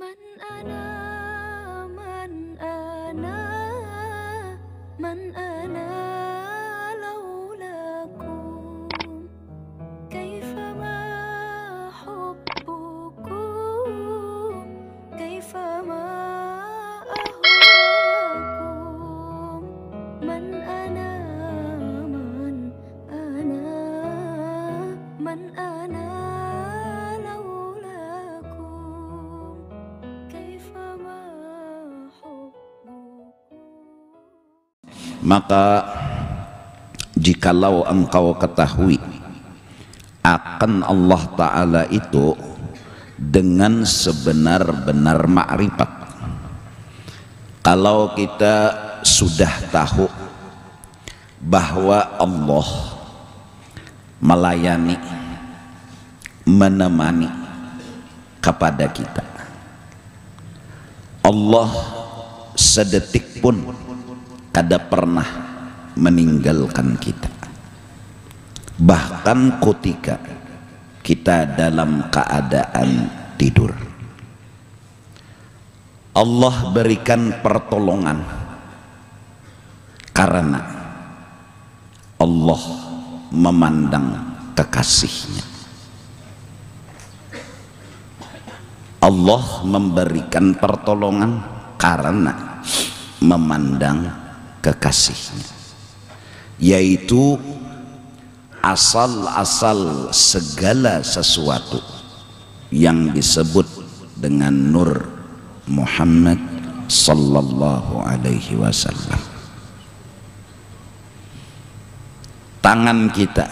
من أنا من أنا لولاكم كيفما حبكم كيفما أهواكم من أنا من أنا لولاكم كيفما حبكم. Maka jikalau engkau ketahui akan Allah Ta'ala itu dengan sebenar-benar ma'rifat, kalau kita sudah tahu bahwa Allah melayani, menemani kepada kita, Allah sedetik pun kada pernah meninggalkan kita, bahkan ketika kita dalam keadaan tidur Allah berikan pertolongan karena Allah memandang kekasihnya. Allah memberikan pertolongan karena memandang kekasihnya, yaitu asal-asal segala sesuatu yang disebut dengan Nur Muhammad sallallahu alaihi wasallam. Tangan kita,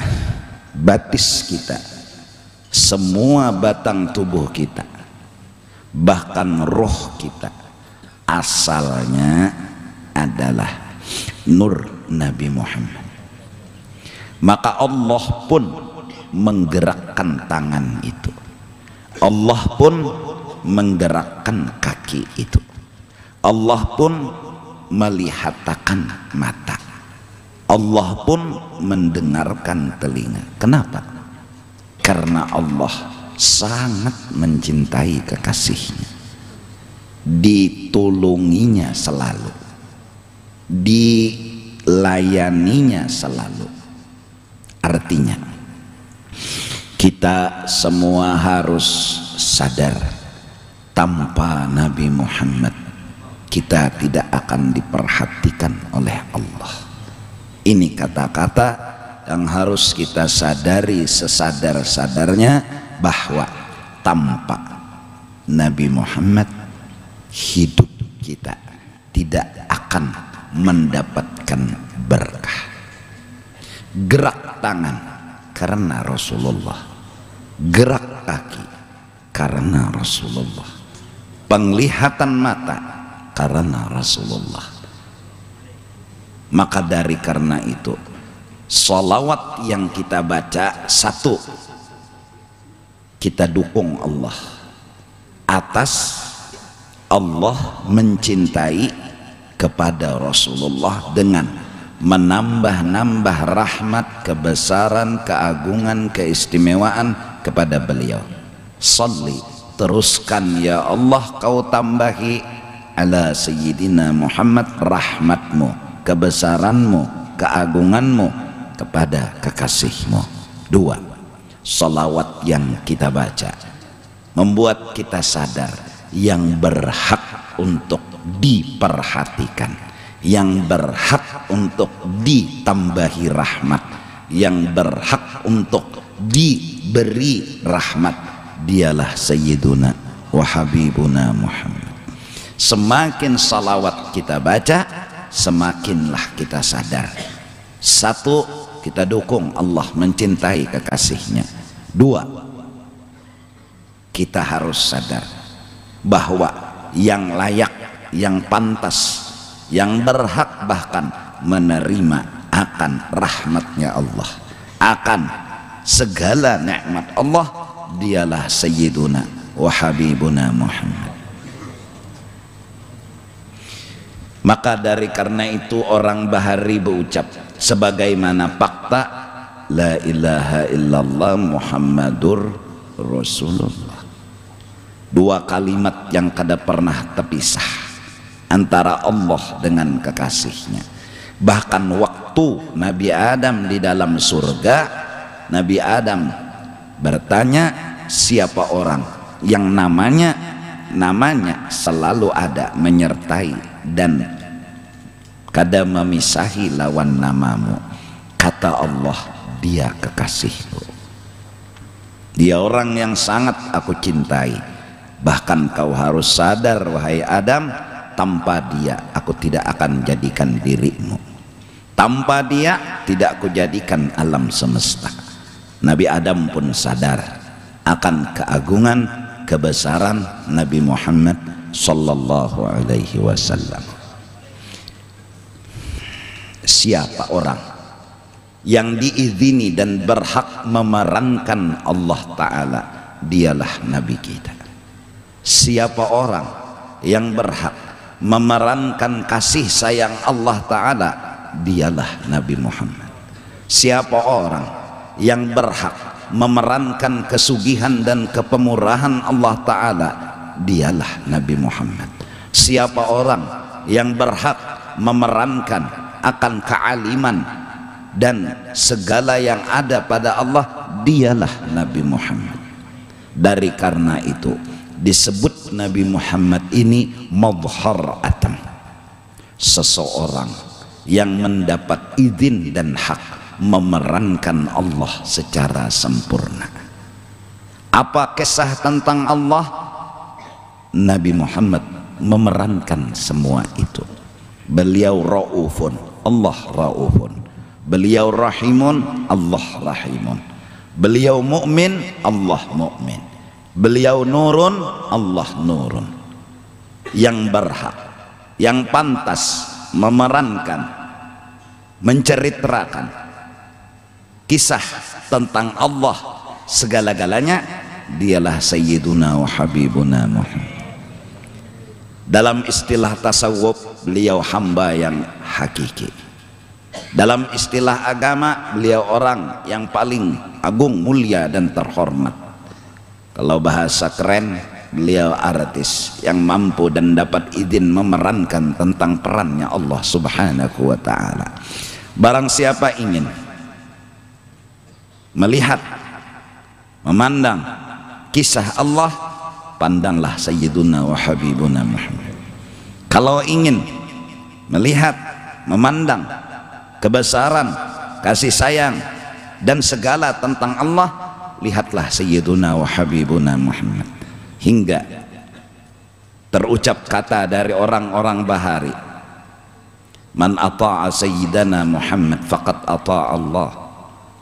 batis kita, semua batang tubuh kita, bahkan roh kita asalnya adalah Nur Nabi Muhammad. Maka Allah pun menggerakkan tangan itu, Allah pun menggerakkan kaki itu, Allah pun melihatkan mata, Allah pun mendengarkan telinga. Kenapa? Karena Allah sangat mencintai kekasihnya, ditulunginya selalu, dilayaninya selalu. Artinya kita semua harus sadar, tanpa Nabi Muhammad kita tidak akan diperhatikan oleh Allah. Ini kata-kata yang harus kita sadari sesadar-sadarnya, bahwa tanpa Nabi Muhammad hidup kita tidak akan mendapatkan berkah. Gerak tangan karena Rasulullah, gerak kaki karena Rasulullah, penglihatan mata karena Rasulullah. Maka dari karena itu, sholawat yang kita baca, satu, kita dukung Allah atas Allah mencintai kepada Rasulullah dengan menambah-nambah rahmat, kebesaran, keagungan, keistimewaan kepada beliau. Salli, teruskan ya Allah, kau tambahi ala sayyidina Muhammad rahmatmu, kebesaranmu, keagunganmu kepada kekasihmu. Dua, salawat yang kita baca membuat kita sadar yang berhak untuk diperhatikan, yang berhak untuk ditambahi rahmat, yang berhak untuk diberi rahmat, dialah Sayyiduna wa Habibuna Muhammad. Semakin salawat kita baca, semakinlah kita sadar. Satu, kita dukung Allah mencintai kekasihnya. Dua, kita harus sadar bahwa yang layak, yang pantas, yang berhak bahkan menerima akan rahmatnya Allah, akan segala nikmat Allah, dialah Sayyiduna wa Habibuna Muhammad. Maka dari karena itu orang Bahari berucap sebagaimana fakta la ilaha illallah Muhammadur Rasulullah. dua kalimat yang kada pernah terpisah antara Allah dengan kekasihnya. Bahkan waktu Nabi Adam di dalam surga, Nabi Adam bertanya, siapa orang yang namanya selalu ada, menyertai dan kada memisahi lawan namamu. Kata Allah, dia kekasihku, dia orang yang sangat aku cintai. Bahkan kau harus sadar wahai Adam, tanpa dia aku tidak akan jadikan dirimu, tanpa dia tidak aku jadikan alam semesta. Nabi Adam pun sadar akan keagungan, kebesaran Nabi Muhammad sallallahu alaihi wasallam. Siapa orang yang diizini dan berhak memerankan Allah Ta'ala, dialah Nabi kita. Siapa orang yang berhak memerankan kasih sayang Allah Ta'ala, dialah Nabi Muhammad. Siapa orang yang berhak memerankan kesugihan dan kepemurahan Allah Ta'ala, dialah Nabi Muhammad. Siapa orang yang berhak memerankan akan kealiman dan segala yang ada pada Allah, dialah Nabi Muhammad. Dari karena itu disebut Nabi Muhammad ini madhhar atam, seseorang yang mendapat izin dan hak memerankan Allah secara sempurna. Apa kisah tentang Allah? Nabi Muhammad memerankan semua itu. Beliau raufun, Allah raufun. Beliau rahimun, Allah rahimun. Beliau mukmin, Allah mukmin. Beliau nurun, Allah nurun. Yang berhak, yang pantas memerankan, menceritakan kisah tentang Allah segala-galanya, dialah Sayyiduna wa Habibuna Muhammad. Dalam istilah tasawuf, beliau hamba yang hakiki. Dalam istilah agama, beliau orang yang paling agung, mulia dan terhormat. Kalau bahasa keren, beliau artis yang mampu dan dapat izin memerankan tentang perannya Allah Subhanahu wa ta'ala. Barang siapa ingin melihat, memandang kisah Allah, pandanglah Sayyiduna wa Habibuna Muhammad. Kalau ingin melihat, memandang kebesaran, kasih sayang dan segala tentang Allah, lihatlah Sayyiduna wa Habibuna Muhammad. Hingga terucap kata dari orang-orang bahari, man ata'a Sayyidana Muhammad faqad ata'a Allah.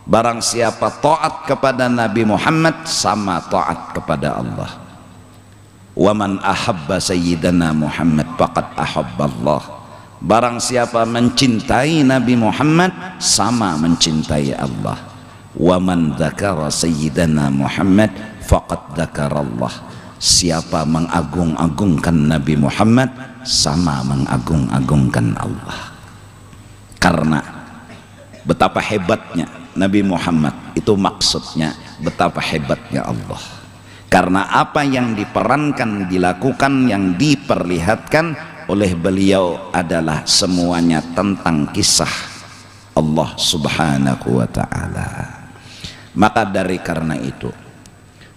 Barang siapa taat kepada Nabi Muhammad, sama taat kepada Allah. Wa man ahabba Sayyidana Muhammad faqad ahabba Allah. Barang siapa mencintai Nabi Muhammad, sama mencintai Allah. Wa man dzakara Sayyidana Muhammad faqad dzakara Allah. Siapa mengagung-agungkan Nabi Muhammad, sama mengagung-agungkan Allah. Karena betapa hebatnya Nabi Muhammad, itu maksudnya betapa hebatnya Allah. Karena apa yang diperankan, dilakukan, yang diperlihatkan oleh beliau adalah semuanya tentang kisah Allah Subhanahu wa ta'ala. Maka dari karena itu,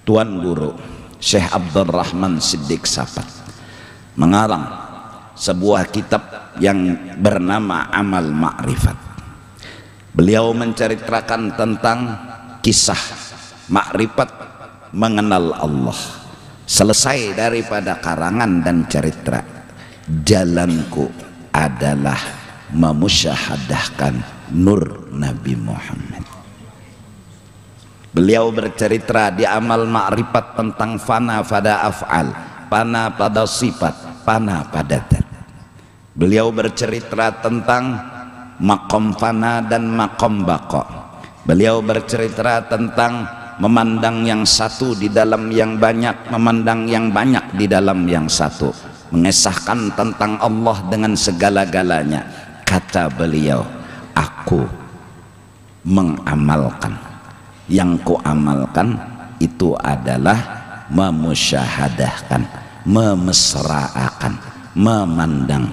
Tuan Guru Syekh Abdul Rahman Siddiq Sapat mengarang sebuah kitab yang bernama Amal Ma'rifat. Beliau menceritakan tentang kisah makrifat mengenal Allah. Selesai daripada karangan dan cerita, jalanku adalah memusyahadahkan nur Nabi Muhammad. Beliau bercerita di Amal Ma'rifat tentang fana pada af'al, fana pada sifat, fana pada zat. Beliau bercerita tentang makom fana dan makom bako. Beliau bercerita tentang memandang yang satu di dalam yang banyak, memandang yang banyak di dalam yang satu, mengesahkan tentang Allah dengan segala-galanya. Kata beliau, aku mengamalkan, yang ku amalkan itu adalah memusyahadahkan, memesraakan, memandang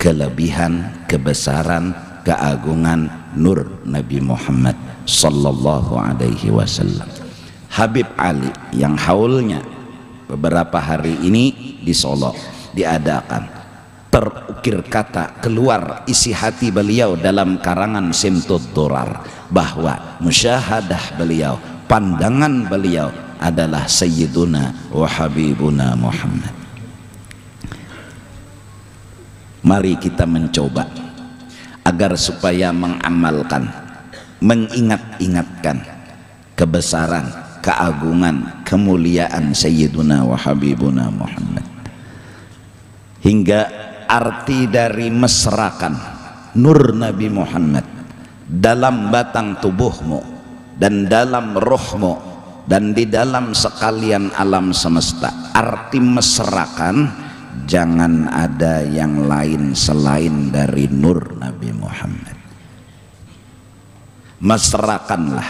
kelebihan, kebesaran, keagungan nur Nabi Muhammad sallallahu alaihi wasallam. Habib Ali yang haulnya beberapa hari ini di Solo diadakan, terukir kata keluar isi hati beliau dalam karangan Simtud Durar bahwa musyahadah beliau, pandangan beliau adalah Sayyiduna wa Habibuna Muhammad. Mari kita mencoba agar supaya mengamalkan, mengingat-ingatkan kebesaran, keagungan, kemuliaan Sayyiduna wa Habibuna Muhammad, hingga arti dari mesrakan nur Nabi Muhammad dalam batang tubuhmu dan dalam rohmu dan di dalam sekalian alam semesta. Arti mesrakan, jangan ada yang lain selain dari nur Nabi Muhammad. Mesrakanlah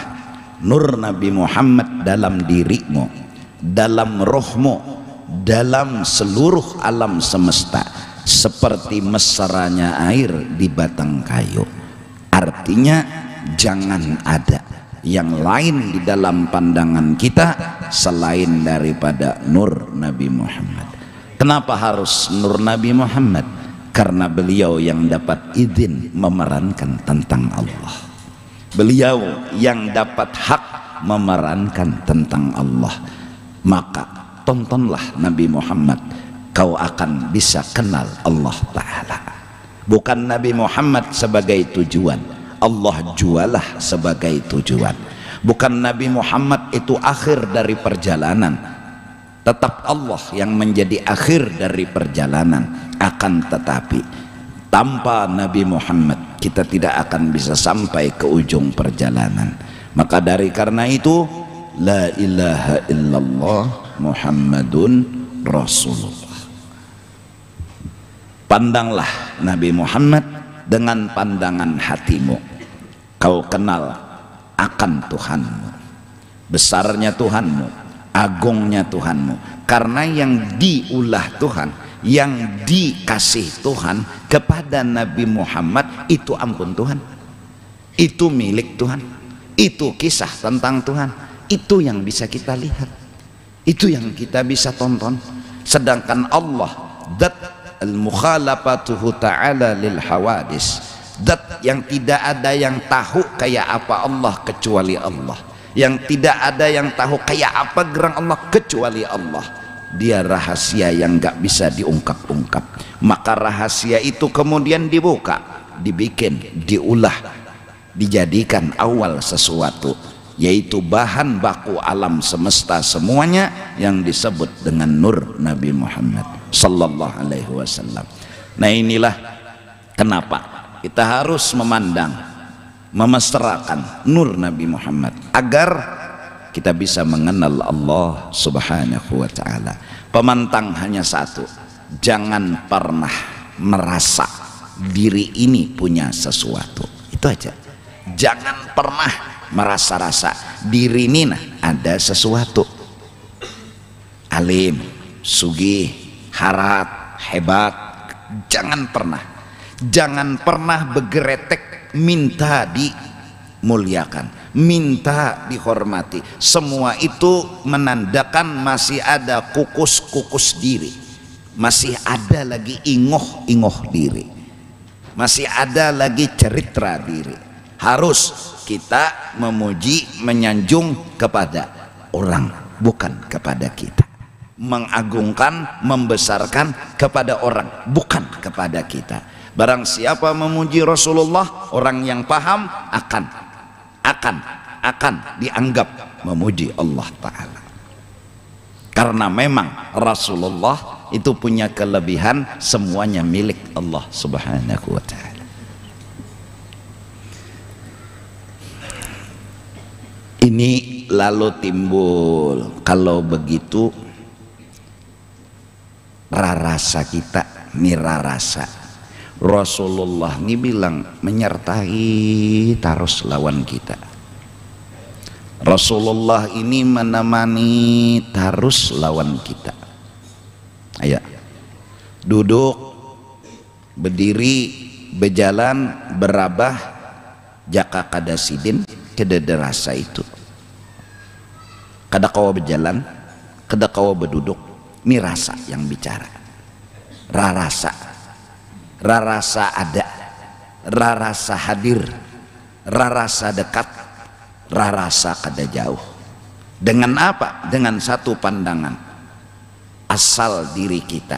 nur Nabi Muhammad dalam dirimu, dalam rohmu, dalam seluruh alam semesta, seperti mesranya air di batang kayu. Artinya jangan ada yang lain di dalam pandangan kita selain daripada nur Nabi Muhammad. Kenapa harus nur Nabi Muhammad? Karena beliau yang dapat izin memerankan tentang Allah, beliau yang dapat hak memerankan tentang Allah. Maka tontonlah Nabi Muhammad, kau akan bisa kenal Allah Ta'ala. Bukan Nabi Muhammad sebagai tujuan, Allah jualah sebagai tujuan. Bukan Nabi Muhammad itu akhir dari perjalanan, tetap Allah yang menjadi akhir dari perjalanan. Akan tetapi tanpa Nabi Muhammad kita tidak akan bisa sampai ke ujung perjalanan. Maka dari karena itu, la ilaha illallah Muhammadun Rasulullah. Pandanglah Nabi Muhammad dengan pandangan hatimu. Kau kenal akan Tuhanmu, besarnya Tuhanmu, agungnya Tuhanmu. Karena yang diulah Tuhan, yang dikasih Tuhan kepada Nabi Muhammad itu ampun Tuhan, itu milik Tuhan, itu kisah tentang Tuhan, itu yang bisa kita lihat, itu yang kita bisa tonton. Sedangkan Allah, dat al-mukhalafatuhu ta'ala lil hawadis, dat yang tidak ada yang tahu kayak apa Allah kecuali Allah, yang tidak ada yang tahu kayak apa gerang Allah kecuali Allah. Dia rahasia yang gak bisa diungkap-ungkap. Maka rahasia itu kemudian dibuka, dibikin, diulah, dijadikan awal sesuatu, yaitu bahan baku alam semesta semuanya yang disebut dengan nur Nabi Muhammad sallallahu alaihi wasallam. Nah, inilah kenapa kita harus memandang, memesrakan nur Nabi Muhammad agar kita bisa mengenal Allah subhanahu wa ta'ala. Pemantang hanya satu, jangan pernah merasa diri ini punya sesuatu. Itu aja. Jangan pernah merasa-rasa diri ini ada sesuatu. Alim, sugih, harat, hebat. Jangan pernah. Jangan pernah bergeretek minta dimuliakan, minta dihormati. Semua itu menandakan masih ada kukus-kukus diri, masih ada lagi ingoh-ingoh diri, masih ada lagi ceritra diri. Harus kita memuji, menyanjung kepada orang, bukan kepada kita. Mengagungkan, membesarkan kepada orang, bukan kepada kita. Barang siapa memuji Rasulullah, orang yang paham akan dianggap memuji Allah Ta'ala. Karena memang Rasulullah itu punya kelebihan, semuanya milik Allah Subhanahu wa Ta'ala. Ini lalu timbul, kalau begitu rasa kita nira rasa. Rasulullah ini bilang menyertai terus lawan kita. Rasulullah ini menemani terus lawan kita. Ayo, duduk, berdiri, berjalan, berabah, jaka kada sidin, kada rasa itu. Kada kawa berjalan, kada kawa berduduk, ini rasa yang bicara. Rarasa, rarasa ada, rarasa hadir, rarasa dekat, rarasa kada jauh. Dengan apa? Dengan satu pandangan, asal diri kita,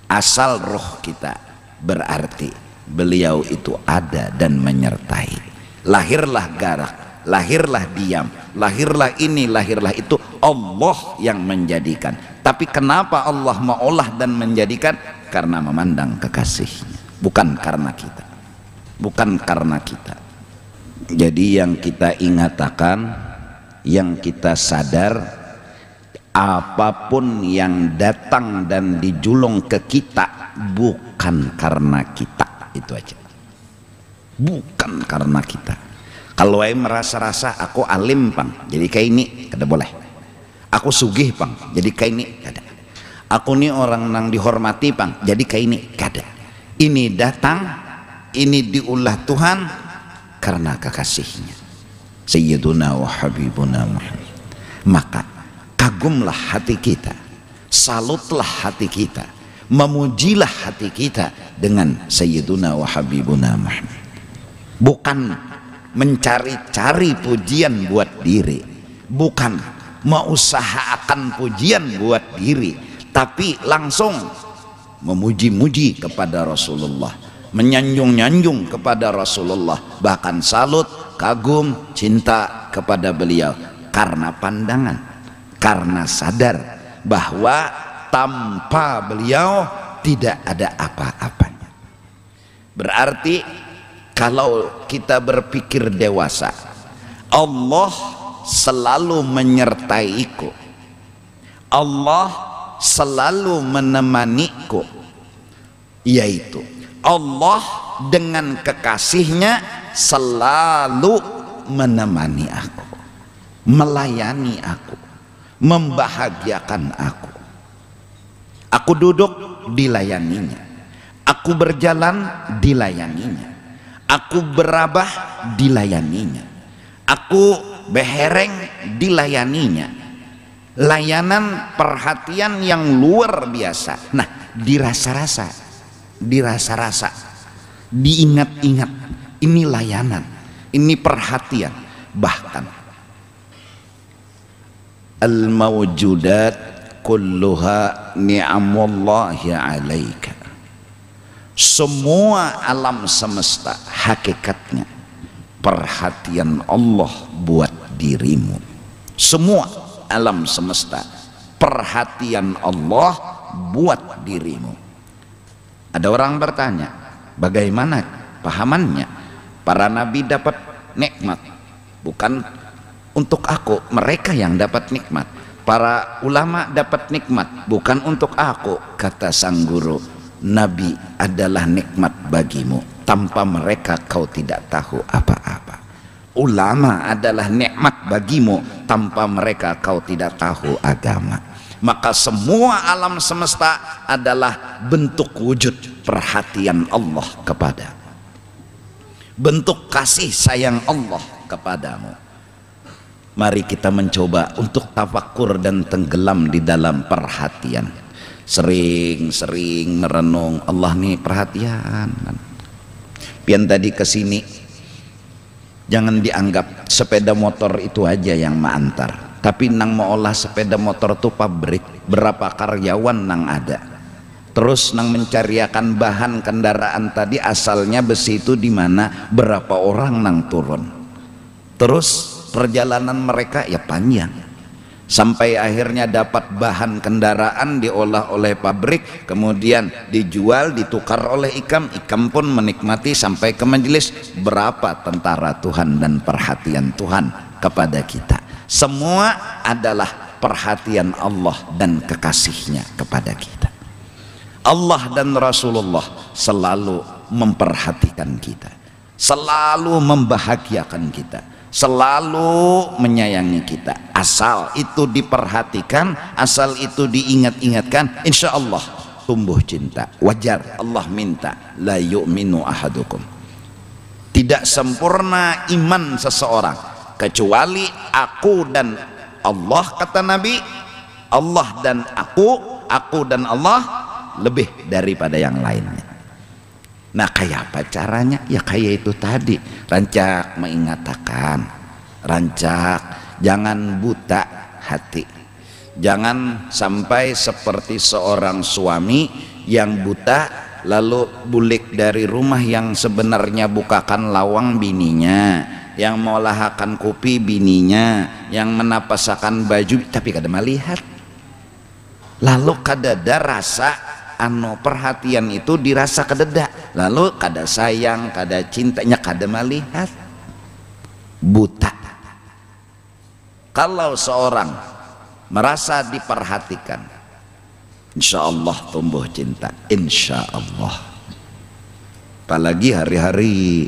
asal roh kita, berarti beliau itu ada dan menyertai. Lahirlah garak, lahirlah diam, lahirlah ini, lahirlah itu, Allah yang menjadikan. Tapi kenapa Allah maulah dan menjadikan? Karena memandang kekasihnya, bukan karena kita, bukan karena kita. Jadi yang kita ingatakan, yang kita sadar, apapun yang datang dan dijulung ke kita bukan karena kita, itu aja, bukan karena kita. Kalau saya merasa-rasa aku alim pang, jadi kayak ini kada boleh. Aku sugih pang, jadi kayak ini kada. Aku ini orang nang dihormati pang, jadi kayak ini kada. Ini datang, ini diulah Tuhan karena kekasihnya, Sayyiduna wa Habibuna Muhammad. Maka kagumlah hati kita, salutlah hati kita, memujilah hati kita dengan Sayyiduna wa Habibuna Muhammad. Bukan mencari-cari pujian buat diri, bukan mengusahakan pujian buat diri, tapi langsung memuji-muji kepada Rasulullah, menyanjung-nyanjung kepada Rasulullah, bahkan salut, kagum, cinta kepada beliau karena pandangan, karena sadar bahwa tanpa beliau tidak ada apa-apanya. Berarti kalau kita berpikir dewasa, Allah selalu menyertaiku, Allah selalu menemaniku, yaitu Allah dengan kekasihnya selalu menemani aku, melayani aku, membahagiakan aku. Aku duduk, dilayaninya. Aku berjalan, dilayaninya. Aku berabah, dilayaninya. Aku behereng, dilayaninya. Layanan perhatian yang luar biasa. Nah, dirasa-rasa, dirasa-rasa, diingat-ingat, ini layanan, ini perhatian. Bahkan al-mawjudat kulluha ni'amullahi alaika. Semua alam semesta hakikatnya perhatian Allah buat dirimu. Semua alam semesta perhatian Allah buat dirimu. Ada orang bertanya, bagaimana pahamannya? Para nabi dapat nikmat, bukan untuk aku, mereka yang dapat nikmat. Para ulama dapat nikmat, bukan untuk aku. Kata sang guru, nabi adalah nikmat bagimu, tanpa mereka kau tidak tahu apa-apa. Ulama adalah nikmat bagimu, tanpa mereka kau tidak tahu agama. Maka semua alam semesta adalah bentuk wujud perhatian Allah kepada, bentuk kasih sayang Allah kepadamu. Mari kita mencoba untuk tafakur dan tenggelam di dalam perhatian. Sering-sering merenung, Allah nih perhatian. Pian tadi kesini, jangan dianggap sepeda motor itu aja yang mengantar. Tapi nang mau olah sepeda motor tuh pabrik, berapa karyawan nang ada. Terus nang mencariakan bahan kendaraan tadi asalnya besi itu di mana, berapa orang nang turun. Terus perjalanan mereka ya panjang, sampai akhirnya dapat bahan kendaraan diolah oleh pabrik, kemudian dijual, ditukar oleh ikam, ikam pun menikmati sampai ke majelis. Berapa tentara Tuhan dan perhatian Tuhan kepada kita. Semua adalah perhatian Allah dan kekasihnya kepada kita. Allah dan Rasulullah selalu memperhatikan kita, selalu membahagiakan kita, selalu menyayangi kita. Asal itu diperhatikan, asal itu diingat-ingatkan, insya Allah tumbuh cinta. Wajar Allah minta, la yu'minu ahadukum, tidak sempurna iman seseorang kecuali aku dan Allah, kata Nabi. Allah dan aku dan Allah lebih daripada yang lainnya. Nah, kayak apa caranya? Ya kayak itu tadi, rancak mengatakan, rancak, jangan buta hati. Jangan sampai seperti seorang suami yang buta lalu bulik dari rumah, yang sebenarnya bukakan lawang bininya, yang mau lahakan kopi bininya, yang menapasakan baju tapi kada melihat. Lalu kadada rasa perhatian itu dirasa kadada, lalu kada sayang, kada cintanya, kada melihat. Buta. Kalau seorang merasa diperhatikan, insya Allah tumbuh cinta, insya Allah. Apalagi hari-hari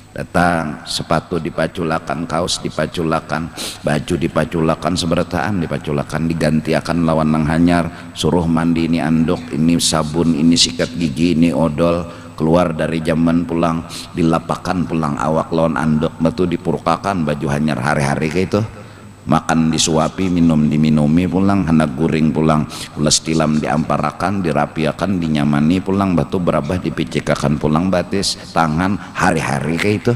datang, sepatu dipaculakan, kaos dipaculakan, baju dipaculakan, seberataan dipaculakan, diganti akan lawan nang hanyar, suruh mandi, ini anduk, ini sabun, ini sikat gigi, ini odol, keluar dari zaman pulang dilapakan, pulang awak lawan anduk, batu dipurkakan, baju hanyar hari-hari kayak itu. Makan disuapi, minum diminumi pulang, hendak guring pulang, ulas tilam diamparakan, dirapiakan, dinyamani pulang, batu berabah dipicikakan pulang, batis tangan hari-hari kayak itu.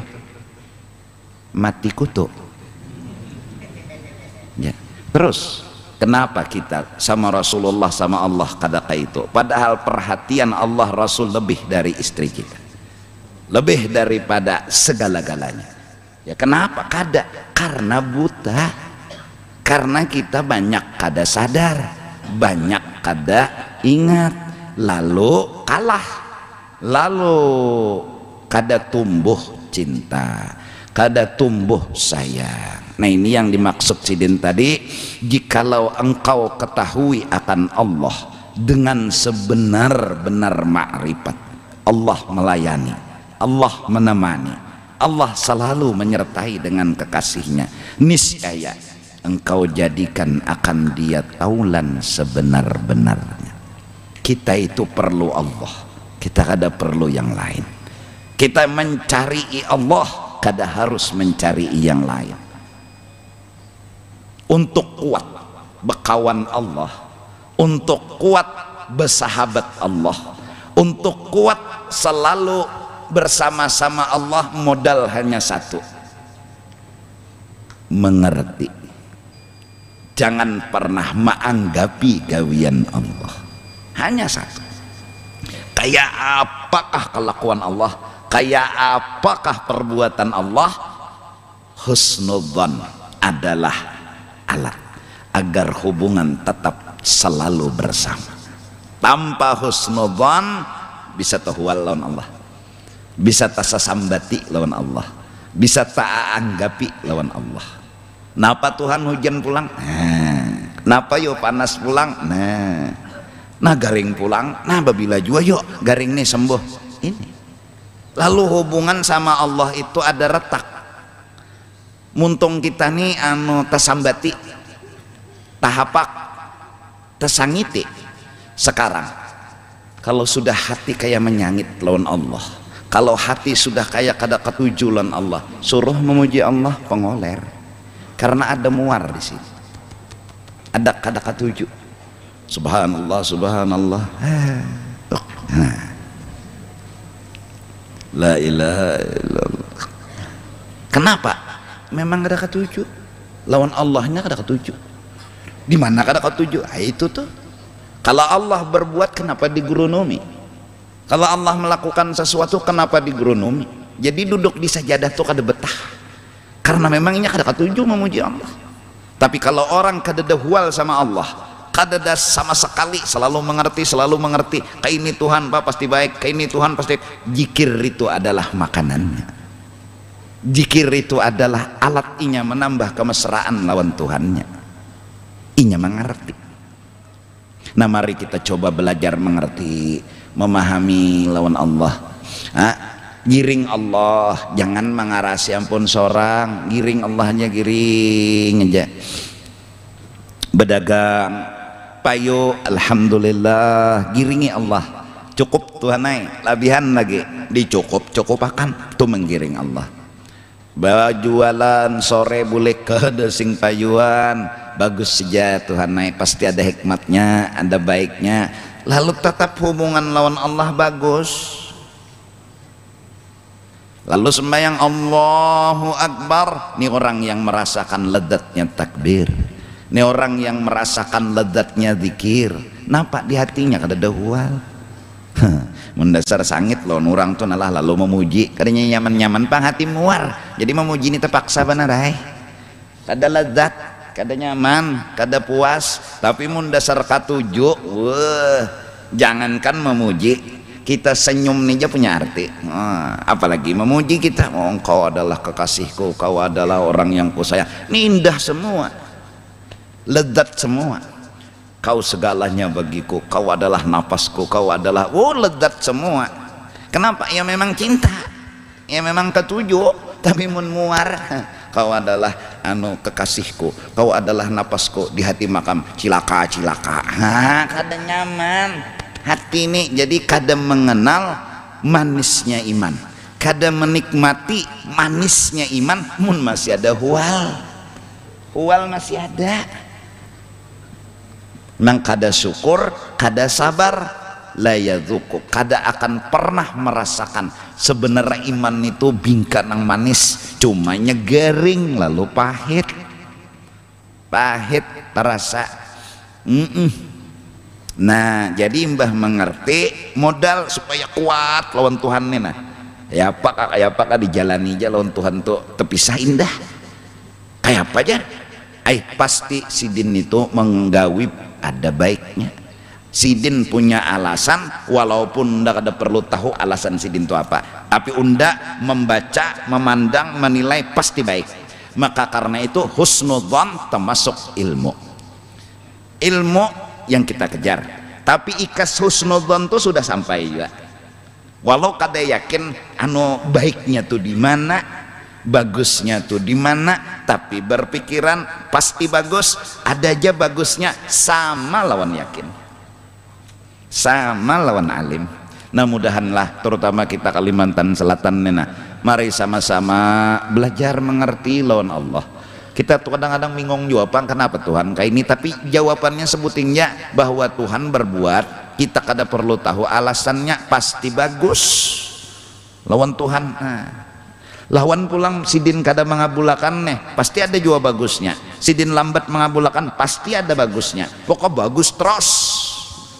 Mati kutu ya. Terus kenapa kita sama Rasulullah sama Allah kada kayak itu, padahal perhatian Allah Rasul lebih dari istri kita, lebih daripada segala-galanya. Ya kenapa kada? Karena buta. Karena kita banyak kada sadar, banyak kada ingat, lalu kalah, lalu kada tumbuh cinta, kada tumbuh sayang. Nah, ini yang dimaksud sidin tadi. Jikalau engkau ketahui akan Allah dengan sebenar-benar makrifat, Allah melayani, Allah menemani, Allah selalu menyertai dengan kekasihnya, niscaya engkau jadikan akan dia taulan sebenar-benarnya. Kita itu perlu Allah, kita kada perlu yang lain. Kita mencari Allah, kada harus mencari yang lain. Untuk kuat berkawan Allah, untuk kuat bersahabat Allah, untuk kuat selalu bersama-sama Allah, modal hanya satu: mengerti. Jangan pernah menganggapi gawian Allah, hanya satu. Kayak apakah kelakuan Allah, kayak apakah perbuatan Allah, husnudzan adalah alat agar hubungan tetap selalu bersama. Tanpa husnudzan bisa tahual lawan Allah, bisa tasasambati lawan Allah, bisa taanggapi lawan Allah. Napa Tuhan hujan pulang? Napa yo panas pulang? Nah garing pulang. Nah babila jua yuk garing nih sembuh. Ini. Lalu hubungan sama Allah itu ada retak. Muntung kita nih tasambati, tahapak, tasangiti. Sekarang kalau sudah hati kayak menyangit lawan Allah, kalau hati sudah kayak kada ketuju lawan Allah, suruh memuji Allah pengoler. Karena ada muar di sini, ada kada ketujuh. Subhanallah, subhanallah. La ilaha illallah. Kenapa? Memang kada ketujuh. Lawan Allahnya kada ketujuh. Di mana kada ketujuh? Itu tuh. Kalau Allah berbuat, kenapa digurunomi? Kalau Allah melakukan sesuatu, kenapa digurunomi? Jadi duduk di sajadah tuh kada betah. Karena memang ini kada ketujuh memuji Allah. Tapi kalau orang kada dahwal sama Allah, kada sama sekali selalu mengerti, kayak ini Tuhan Pak pasti baik, kayak ini Tuhan pasti. Zikir itu adalah makanannya, zikir itu adalah alat inya menambah kemesraan lawan Tuhannya. Inya mengerti. Nah mari kita coba belajar mengerti, memahami lawan Allah. giring Allah, jangan mengarasi ampun sorang, giring Allahnya, giring aja. Berdagang payu alhamdulillah, giringi Allah, cukup Tuhanai, labihan lagi dicukup-cukupakan, tuh menggiring Allah. Bajualan sore boleh ke desing payuan, bagus saja Tuhanai, pasti ada hikmatnya, ada baiknya. Lalu tetap hubungan lawan Allah bagus. Lalu sembahyang Allahu Akbar, ini orang yang merasakan lezatnya takbir, ini orang yang merasakan lezatnya zikir. Nampak di hatinya kada dahwal. Mendasar sangit loh orang tuh nalah lalu memuji, kadanya nyaman-nyaman pang hati muar. Jadi memuji ini terpaksa benar ay. Kada lezat, kada nyaman, kada puas. Tapi mendasar katuju, wah, jangankan memuji, kita senyum nih aja punya arti. Apalagi memuji kita, oh engkau adalah kekasihku, kau adalah orang yang kusayang. Ini indah semua, lezat semua. Kau segalanya bagiku, kau adalah napasku, kau adalah, oh lezat semua. Kenapa? Ya memang cinta, ya memang ketujuh. Tapi mun muar, kau adalah kekasihku, kau adalah napasku, di hati makam cilaka. Kada nyaman hati ini. Jadi kada mengenal manisnya iman, kada menikmati manisnya iman. Mun masih ada hual masih ada. Nang kada syukur, kada sabar, la yadzuku, kada akan pernah merasakan sebenarnya iman itu bingka nang manis, cuma garing lalu pahit terasa. Nah jadi mbah mengerti modal supaya kuat lawan Tuhan nih. Nah ya apa dijalani aja lawan Tuhan tuh terpisah indah kayak apa aja. Pasti sidin itu menggawi ada baiknya. Sidin punya alasan, walaupun unda kada perlu tahu alasan sidin itu apa, tapi unda membaca, memandang, menilai pasti baik. Maka karena itu husnudzon termasuk ilmu yang kita kejar. Tapi ikas husnudzon itu sudah sampai juga, walau kada yakin baiknya tuh di mana, bagusnya tuh di mana, tapi berpikiran pasti bagus. Ada aja bagusnya sama lawan yakin, sama lawan alim. Nah mudahanlah terutama kita Kalimantan Selatan nena, mari sama-sama belajar mengerti lawan Allah. Kita tuh kadang-kadang bingung jawaban kenapa Tuhan kayak ini, tapi jawabannya sebutingnya bahwa Tuhan berbuat, kita kada perlu tahu alasannya, pasti bagus lawan Tuhan. Lawan pulang sidin kada mengabulakan nih, pasti ada juga bagusnya. Sidin lambat mengabulakan, pasti ada bagusnya. Pokok bagus terus.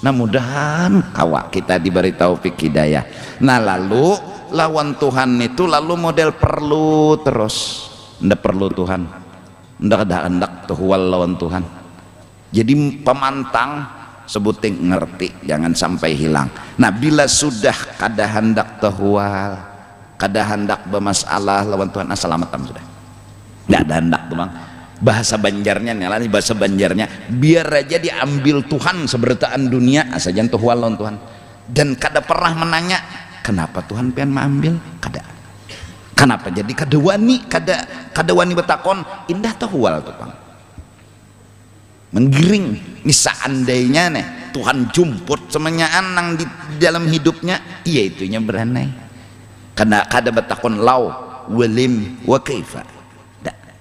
Nah mudahan kawa kita diberi taufik hidayah. Nah lalu lawan Tuhan itu lalu model perlu terus. Ndak perlu Tuhan, ndak ada hendak tuhwal lawan Tuhan. Jadi pemantang sebuting ngerti, jangan sampai hilang. Nah bila sudah kada hendak tuhwal, kada hendak bermasalah lawan Tuhan, assalamatan sudah. Tidak ada hendak tuh bang. Bahasa Banjarnya nih, bahasa Banjarnya, biar aja diambil Tuhan seberitaan dunia, asajan tuh lawan Tuhan. Dan kada pernah menanya kenapa Tuhan pengen mengambil, kada. Kenapa jadi kada wani betakon, indah tuh tuh bang. Menggiring, ini seandainya nih Tuhan jumput semenyaan nang di dalam hidupnya, iya itunya beranai. Karena kada betakon lau walim wa kaifa,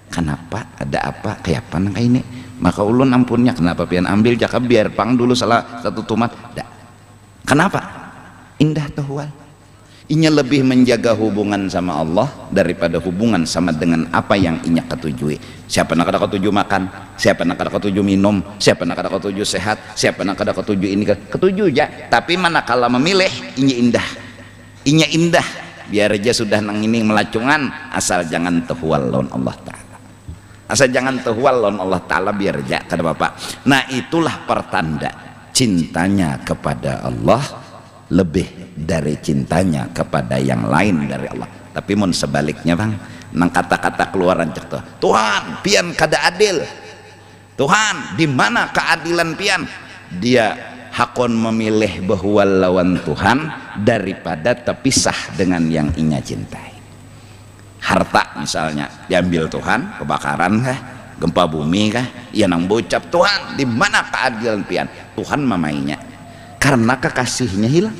kenapa ada apa kayak apa nang ini, maka ulun ampunnya kenapa pian ambil jaka biar pang dulu salah satu tumat. Kenapa indah tuhwal, inya lebih menjaga hubungan sama Allah daripada hubungan sama dengan apa yang inya ketujui. Siapa nak kada ketuju makan, siapa nak kada ketuju minum, siapa nak kada ketuju sehat, siapa nak kada ketuju ini, ketuju ya. Tapi manakala memilih inya indah, biar aja sudah nang ini melacungan, asal jangan tuhwal lawan Allah Ta'ala, asal jangan tuhwal lawan Allah Ta'ala, biar aja kata bapak. Nah itulah pertanda cintanya kepada Allah lebih dari cintanya kepada yang lain dari Allah. Tapi mun sebaliknya bang, nang kata-kata keluaran cek tuh, Tuhan pian kada adil, Tuhan di mana keadilan pian, dia hakon memilih bahwa lawan Tuhan daripada terpisah dengan yang inya cintai. Harta misalnya diambil Tuhan, kebakaran kah, gempa bumi kah, ya nang bocap Tuhan di mana keadilan pian, Tuhan mamainya karena kekasihnya hilang,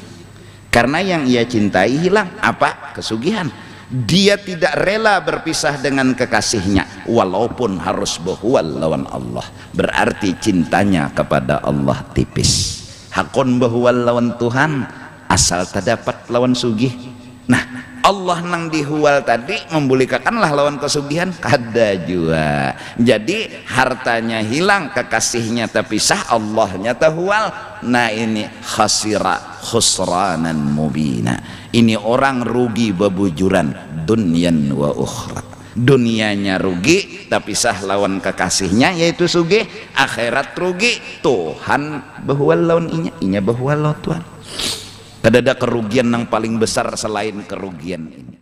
karena yang ia cintai hilang. Apa? Kesugihan. Dia tidak rela berpisah dengan kekasihnya walaupun harus berhual lawan Allah, berarti cintanya kepada Allah tipis. Hakon berhual lawan Tuhan asal terdapat lawan sugih. Nah, Allah nang dihual tadi membolehkanlah lawan kesugihan kada jua. Jadi hartanya hilang, kekasihnya terpisah, Allahnya terhual. Nah ini khasira khusranan mubina. Ini orang rugi bebujuran dunyan wa ukhra. Dunianya rugi terpisah lawan kekasihnya yaitu sugih, akhirat rugi Tuhan berhual lawan inya berhual lawan Tuhan. Kada ada kerugian yang paling besar selain kerugian ini.